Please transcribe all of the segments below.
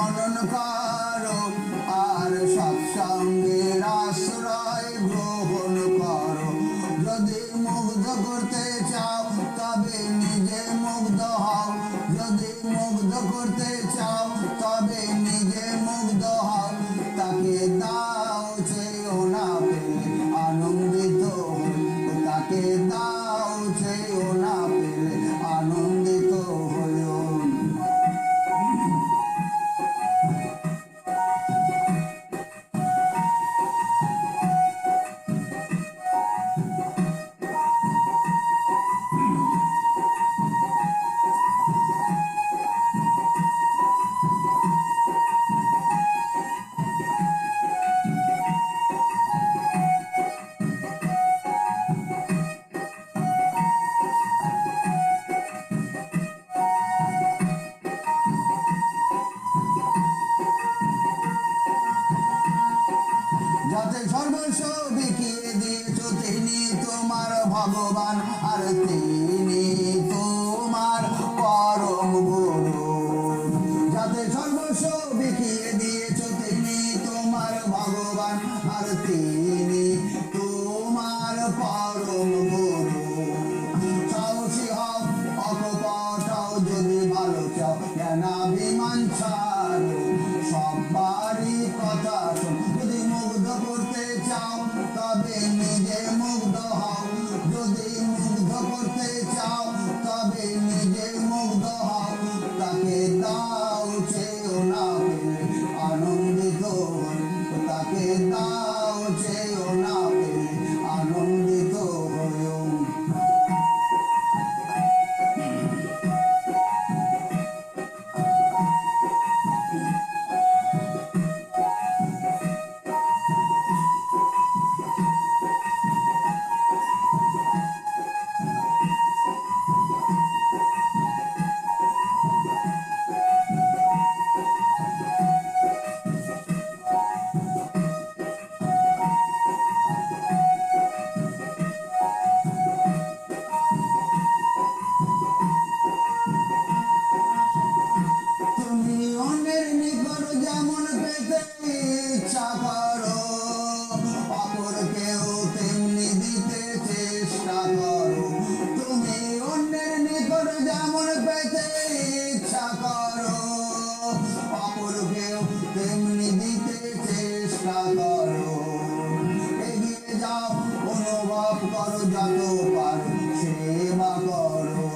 মনন করো আর সৎসঙ্গের আশ্রয় গ্রহণ করো। যদি মুগ্ধ করতে চাও তবে নিজে মুগ্ধ হও, যদি মুগ্ধ করতে চাও তবে নিজে মুগ্ধ হও। তাকে দাও চেয়েও না পেলে আনন্দিত হই, তাকে দাও চেয়েও না পেলে আনন্দিত হইও। যাতে সর্বস্ব বিকিয়ে দিয়েছ তিনি তোমার ভগবান আর তিনি তোমার পরম গুরু। যাতে সর্বস্ব বিকিয়ে দিয়েছ তিনি তোমার ভগবান আর তিনি তোমার পরম গুরু। সাহসী হও অকপট হও যদি ভালো চাও, জ্ঞানাভিমান ছাড়ো সবারই কথা শোনো। যদি মুগ্ধ করতে চাও তবে নিজে মুগ্ধ হও, যদি মুগ্ধ করতে চাও তবে নিজে মুগ্ধ হও। তাকে দাও চেয়েও না পেলে আনন্দিত হই, তাকে দাও চেয়েও না পেলে আনন্দিত হইও। তুমি অন্যের নিকট যেমন পেতে ইচ্ছা করো, অপরকেও তেমনি দিতে চেষ্টা করো। তুমি অন্যের নিকট যেমন পেতে ইচ্ছা করো, অপরকেও তেমনি দিতে চেষ্টা করো। এগিয়ে যাও অনুভব করো যত পারো সেবা করো,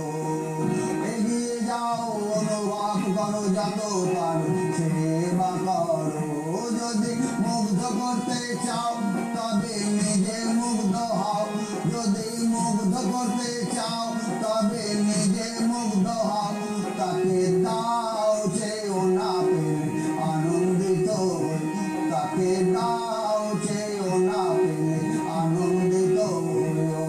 এগিয়ে যাও অনুভব করো যত পারো সেবা করো। যদি মুগ্ধ করতে চাও তবে নিজে মুগ্ধ হও, যদি মুগ্ধ করতে চাও তবে নিজে মুগ্ধ হও। তাকে দাও চেয়েও না পেলে আনন্দিত হই, তাকে দাও চেয়েও না পেলে আনন্দিত হইও।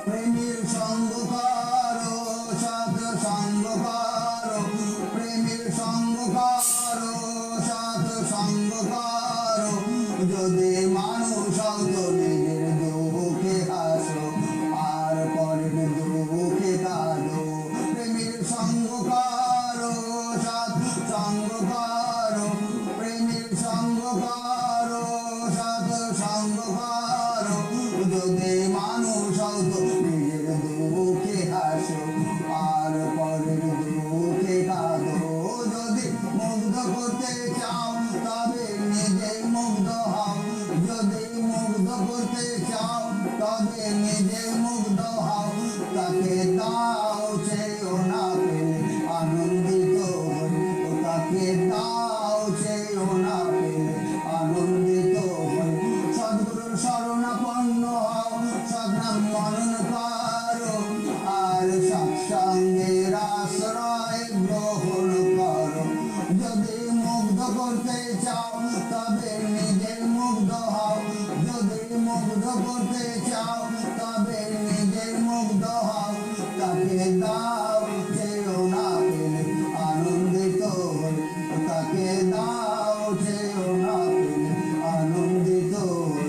প্রেমের সঙ্গ করো সৎ সঙ্গ করো, প্রেমের সঙ্গ করো সৎ সঙ্গ করো। যদি মানুষ হও তো নিজের দুঃখে হাসো আর পরের দুঃখে কাঁদো। প্রেমের সঙ্গ করো সৎ সঙ্গ করো, প্রেমের সঙ্গ করো সৎ সঙ্গ করো। যদি মানুষ হও তো নিজের দুঃখে হাসো আর পরের দুঃখে কাঁদো। যদি মুগ্ধ করতে চাও তবে নিজে মুগ্ধ হও, যদি মুগ্ধ করতে চাও তবে নিজে মুগ্ধ হও। তাকে দাও চেয়েও না পেলে আনন্দিত হই, তাকে দাও চেয়েও না পেলে আনন্দিত হই। সদ্গুরুর শরণাপন্ন হও, সদ্নাম মনন করো আর সৎসঙ্গের করতে চাও তবে নিজের মুগ্ধ হও তাকে দাও চেয়েও না পেলে আনন্দিত হই তাকে দাও চেয়েও না পেলে আনন্দিত হই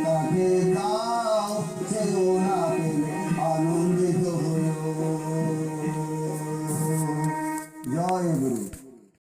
তাকে দাও চেয়েও না পেলে আনন্দিত হই জয় গুরু।